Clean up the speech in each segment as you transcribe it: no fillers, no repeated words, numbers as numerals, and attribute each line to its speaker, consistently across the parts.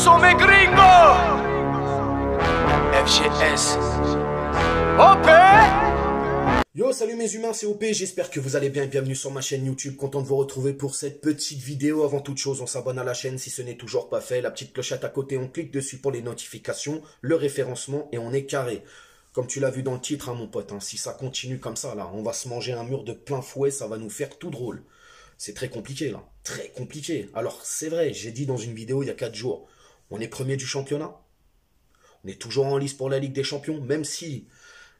Speaker 1: sont mes gringos. FGS. OP.
Speaker 2: Yo, salut mes humains, c'est OP, j'espère que vous allez bien et bienvenue sur ma chaîne YouTube. Content de vous retrouver pour cette petite vidéo. Avant toute chose, on s'abonne à la chaîne si ce n'est toujours pas fait. La petite clochette à côté, on clique dessus pour les notifications, le référencement et on est carré. Comme tu l'as vu dans le titre, hein, mon pote, hein, si ça continue comme ça, là, on va se manger un mur de plein fouet, ça va nous faire tout drôle. C'est très compliqué, là. Très compliqué. Alors, c'est vrai, j'ai dit dans une vidéo il y a 4 jours, on est premier du championnat. On est toujours en lice pour la Ligue des Champions, même si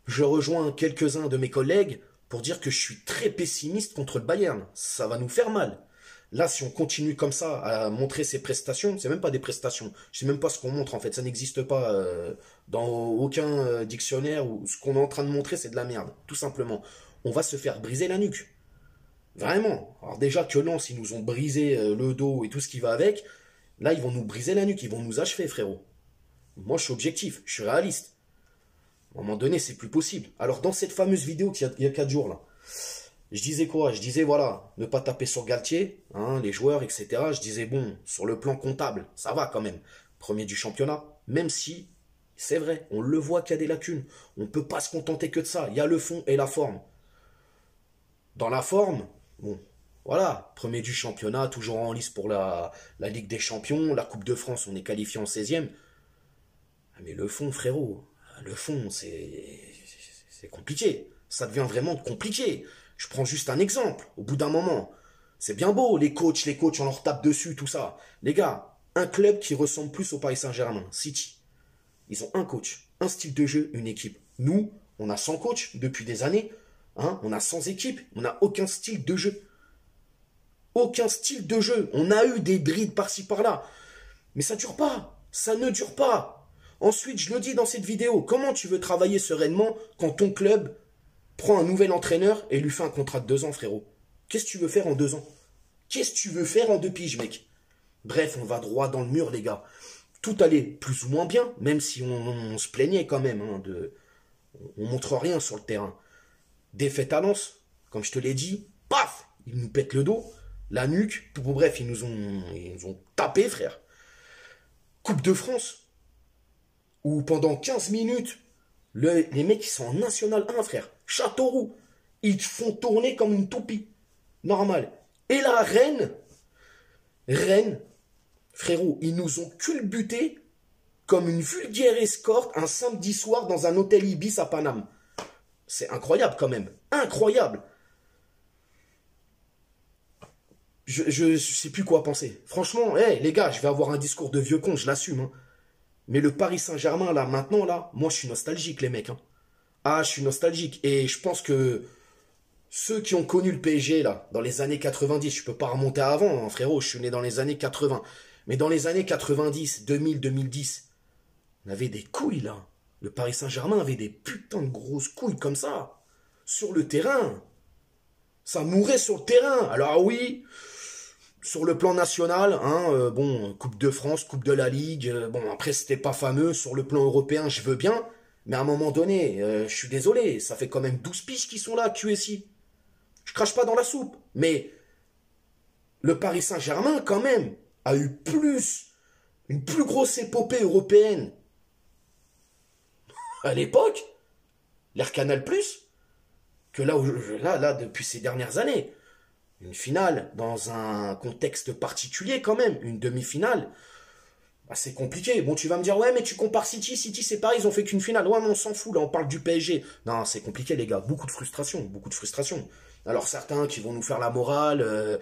Speaker 2: je rejoins quelques-uns de mes collègues pour dire que je suis très pessimiste contre le Bayern. Ça va nous faire mal. Là, si on continue comme ça à montrer ses prestations, c'est même pas des prestations. Je sais même pas ce qu'on montre en fait. Ça n'existe pas dans aucun dictionnaire. Ou ce qu'on est en train de montrer, c'est de la merde. Tout simplement. On va se faire briser la nuque. Vraiment. Alors déjà que Lens, ils nous ont brisé le dos et tout ce qui va avec. Là, ils vont nous briser la nuque. Ils vont nous achever, frérot. Moi, je suis objectif. Je suis réaliste. À un moment donné, c'est plus possible. Alors, dans cette fameuse vidéo qu'il y a 4 jours, là, je disais quoi? Je disais, voilà, ne pas taper sur Galtier, hein, les joueurs, etc. Je disais, bon, sur le plan comptable, ça va quand même. Premier du championnat, même si, c'est vrai, on le voit qu'il y a des lacunes. On ne peut pas se contenter que de ça. Il y a le fond et la forme. Dans la forme, bon, voilà, premier du championnat, toujours en lice pour la Ligue des Champions. La Coupe de France, on est qualifié en 16e. Mais le fond, frérot, le fond, c'est compliqué. Ça devient vraiment compliqué. Je prends juste un exemple. Au bout d'un moment, c'est bien beau, les coachs, on leur tape dessus, tout ça. Les gars, un club qui ressemble plus au Paris Saint-Germain, City. Ils ont un coach, un style de jeu, une équipe. Nous, on a 100 coachs depuis des années. Hein, on a 100 équipes. On n'a aucun style de jeu. Aucun style de jeu. On a eu des brides par-ci, par-là. Mais ça dure pas. Ça ne dure pas. Ensuite, je le dis dans cette vidéo, comment tu veux travailler sereinement quand ton club prend un nouvel entraîneur et lui fait un contrat de 2 ans, frérot? Qu'est-ce que tu veux faire en 2 ans? Qu'est-ce que tu veux faire en 2 piges, mec? Bref, on va droit dans le mur, les gars. Tout allait plus ou moins bien, même si on se plaignait quand même. Hein, on montre rien sur le terrain. Défaite à Lens, comme je te l'ai dit, paf, ils nous pètent le dos, la nuque. Bref, ils nous ont tapé, frère. Coupe de France, où pendant 15 minutes, les mecs ils sont en National 1, frère. Châteauroux. Ils te font tourner comme une toupie. Normal. Et la Rennes, frérot, ils nous ont culbuté comme une vulgaire escorte un samedi soir dans un hôtel Ibis à Paname. C'est incroyable quand même. Incroyable. Je sais plus quoi penser. Franchement, hey, les gars, je vais avoir un discours de vieux con, je l'assume. Hein. Mais le Paris Saint-Germain, là, maintenant, là, moi, je suis nostalgique, les mecs. Hein. Ah, je suis nostalgique. Et je pense que ceux qui ont connu le PSG, là, dans les années 90, je peux pas remonter avant, hein, frérot, je suis né dans les années 80. Mais dans les années 90, 2000, 2010, on avait des couilles, là. Le Paris Saint-Germain avait des putains de grosses couilles comme ça. Sur le terrain. Ça mourait sur le terrain. Alors oui, sur le plan national, hein, bon, Coupe de France, Coupe de la Ligue, bon, après, c'était pas fameux. Sur le plan européen, je veux bien. Mais à un moment donné, je suis désolé, ça fait quand même 12 piges qui sont là, QSI. Je crache pas dans la soupe. Mais le Paris Saint-Germain, quand même, a eu une plus grosse épopée européenne à l'époque, l'Air Canal+, que là, depuis ces dernières années. Une finale dans un contexte particulier quand même, une demi-finale, bah, c'est compliqué. Bon, tu vas me dire, ouais, mais tu compares City c'est pareil, ils ont fait qu'une finale. Ouais, mais on s'en fout, là, on parle du PSG. Non, c'est compliqué, les gars, beaucoup de frustration, beaucoup de frustration. Alors, certains qui vont nous faire la morale,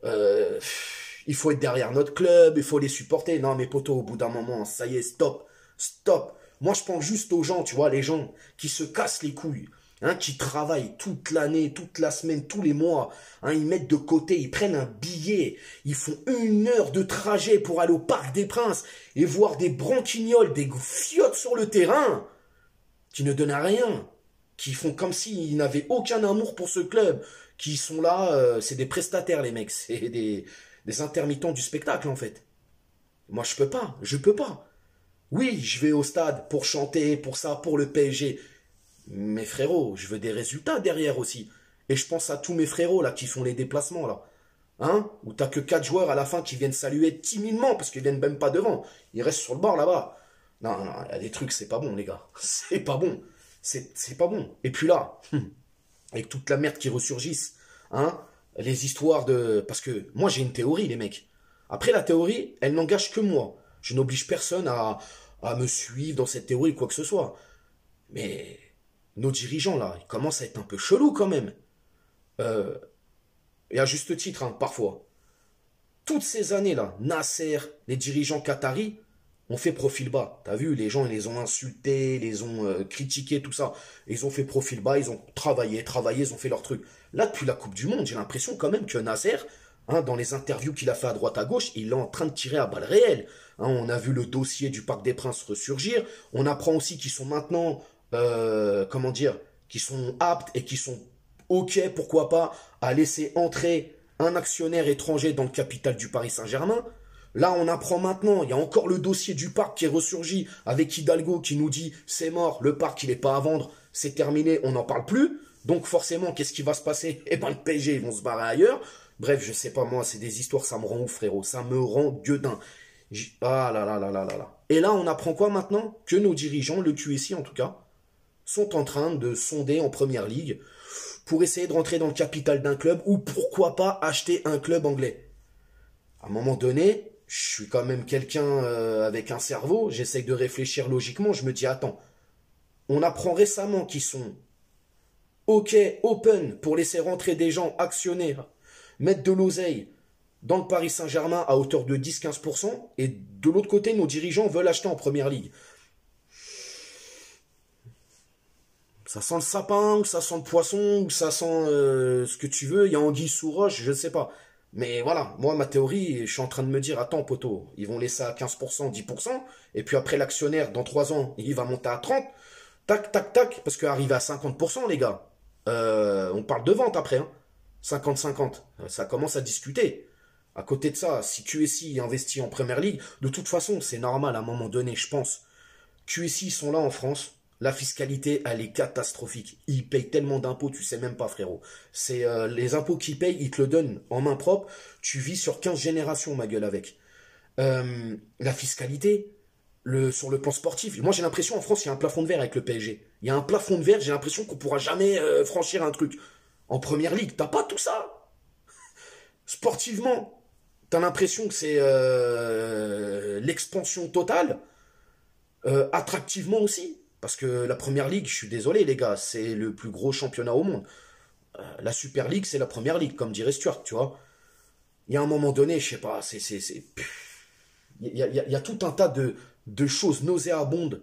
Speaker 2: il faut être derrière notre club, il faut les supporter. Non, mais potos, au bout d'un moment, ça y est, stop, stop. Moi, je pense juste aux gens, tu vois, les gens qui se cassent les couilles, hein, qui travaillent toute l'année, toute la semaine, tous les mois, hein, ils mettent de côté, ils prennent un billet, ils font 1 heure de trajet pour aller au Parc des Princes et voir des branquignoles, des fiottes sur le terrain, qui ne donnent à rien, qui font comme s'ils n'avaient aucun amour pour ce club, qui sont là, c'est des prestataires, les mecs, c'est des intermittents du spectacle, en fait. Moi, je peux pas. Oui, je vais au stade pour chanter, pour ça, pour le PSG. Mais frérot, je veux des résultats derrière aussi. Et je pense à tous mes frérots là qui font les déplacements là. Hein, où t'as que 4 joueurs à la fin qui viennent saluer timidement, parce qu'ils viennent même pas devant. Ils restent sur le bord là-bas. Non, il y a des trucs, c'est pas bon, les gars. C'est pas bon. C'est pas bon. Et puis là, avec toute la merde qui ressurgisse, hein, les histoires de... Parce que moi, j'ai une théorie, les mecs. Après, la théorie, elle n'engage que moi. Je n'oblige personne à me suivre dans cette théorie ou quoi que ce soit. Mais nos dirigeants, là, ils commencent à être un peu chelous quand même. Et à juste titre, hein, parfois. Toutes ces années-là, Nasser, les dirigeants qataris, ont fait profil bas. T'as vu, les gens, ils les ont insultés, les ont critiqués, tout ça. Ils ont fait profil bas, ils ont travaillé, ils ont fait leur truc. Là, depuis la Coupe du Monde, j'ai l'impression quand même que Nasser, hein, dans les interviews qu'il a fait à droite à gauche, il est en train de tirer à balles réelles. Hein, on a vu le dossier du Parc des Princes ressurgir. On apprend aussi qu'ils sont maintenant, comment dire, qu'ils sont aptes et qu'ils sont OK, pourquoi pas, à laisser entrer un actionnaire étranger dans le capital du Paris Saint-Germain. Là, on apprend maintenant, il y a encore le dossier du parc qui est ressurgi avec Hidalgo qui nous dit c'est mort, le parc il n'est pas à vendre, c'est terminé, on n'en parle plus. Donc forcément, qu'est-ce qui va se passer? Eh ben le PSG, ils vont se barrer ailleurs. Bref, je sais pas moi, c'est des histoires, ça me rend ouf frérot, ça me rend gueudin. Ah là là là là là là. Et là, on apprend quoi maintenant? Que nos dirigeants, le QSI en tout cas, sont en train de sonder en première ligue pour essayer de rentrer dans le capital d'un club ou pourquoi pas acheter un club anglais. À un moment donné, je suis quand même quelqu'un avec un cerveau, j'essaye de réfléchir logiquement, je me dis attends, on apprend récemment qu'ils sont OK, open pour laisser rentrer des gens actionnaires, mettre de l'oseille dans le Paris Saint-Germain à hauteur de 10-15%, et de l'autre côté, nos dirigeants veulent acheter en première ligue. Ça sent le sapin, ou ça sent le poisson, ou ça sent ce que tu veux, il y a anguille sous roche, je ne sais pas. Mais voilà, moi, ma théorie, je suis en train de me dire, attends, poteau, ils vont laisser à 15%, 10%, et puis après, l'actionnaire, dans 3 ans, il va monter à 30%, tac, tac, tac, parce qu'arriver à 50%, les gars, on parle de vente après, hein, 50-50, ça commence à discuter. À côté de ça, si QSI investit en Première Ligue, de toute façon, c'est normal à un moment donné, je pense. QSI sont là en France, la fiscalité, elle est catastrophique. Ils payent tellement d'impôts, tu sais même pas, frérot. C'est les impôts qu'ils payent, ils te le donnent en main propre. Tu vis sur 15 générations, ma gueule, avec. La fiscalité, sur le plan sportif. Moi, j'ai l'impression, en France, il y a un plafond de verre avec le PSG. Il y a un plafond de verre, j'ai l'impression qu'on pourra jamais franchir un truc. En Première Ligue, t'as pas tout ça. Sportivement, t'as l'impression que c'est l'expansion totale. Attractivement aussi. Parce que la Première Ligue, je suis désolé les gars, c'est le plus gros championnat au monde. La Super League, c'est la Première Ligue, comme dirait Stuart, tu vois. Il y a un moment donné, je sais pas, il y a tout un tas de choses nauséabondes.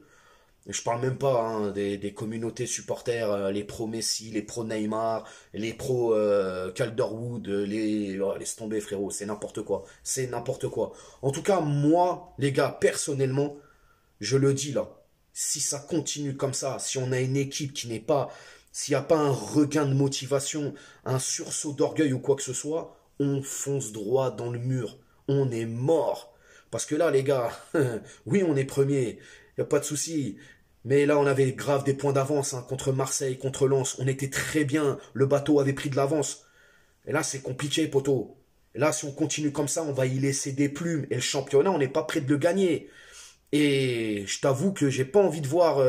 Speaker 2: Je parle même pas hein, des communautés supporters, les pro-Messi, les pro-Neymar, les pro-Calderwood, laisse tomber frérot, c'est n'importe quoi. C'est n'importe quoi. En tout cas, moi, les gars, personnellement, je le dis là, si ça continue comme ça, si on a une équipe qui n'est pas, s'il n'y a pas un regain de motivation, un sursaut d'orgueil ou quoi que ce soit, on fonce droit dans le mur. On est mort. Parce que là, les gars, oui, on est premier, il n'y a pas de souci. Mais là, on avait grave des points d'avance hein, contre Marseille, contre Lens. On était très bien, le bateau avait pris de l'avance. Et là, c'est compliqué, poteau. Et là, si on continue comme ça, on va y laisser des plumes. Et le championnat, on n'est pas prêt de le gagner. Et je t'avoue que j'ai pas envie de voir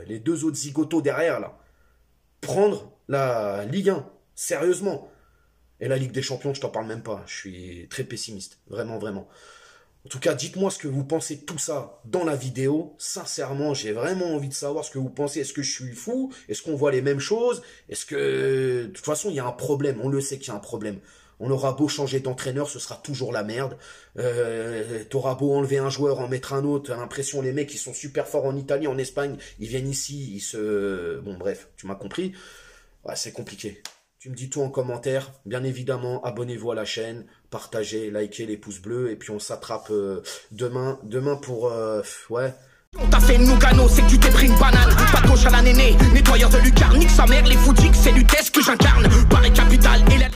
Speaker 2: les deux autres zigotos derrière là prendre la Ligue 1, sérieusement. Et la Ligue des Champions, je t'en parle même pas. Je suis très pessimiste, vraiment, vraiment. En tout cas, dites-moi ce que vous pensez de tout ça dans la vidéo. Sincèrement, j'ai vraiment envie de savoir ce que vous pensez. Est-ce que je suis fou? Est-ce qu'on voit les mêmes choses? Est-ce que... De toute façon, il y a un problème. On le sait qu'il y a un problème. On aura beau changer d'entraîneur, ce sera toujours la merde. T'auras beau enlever un joueur, en mettre un autre. T'as l'impression, les mecs, ils sont super forts en Italie, en Espagne. Ils viennent ici, ils se... Bon, bref, tu m'as compris. Ouais, c'est compliqué. Tu me dis tout en commentaire. Bien évidemment, abonnez-vous à la chaîne, partagez, likez les pouces bleus. Et puis, on s'attrape demain pour... ouais...
Speaker 3: On t'a fait Nougano, c'est que tu t'es pris une banane. Pas de gauche à la néné, nettoyeur de lucarne, nique sa mère, les foutiques, c'est Lutèce que j'incarne. Paris capitale et la...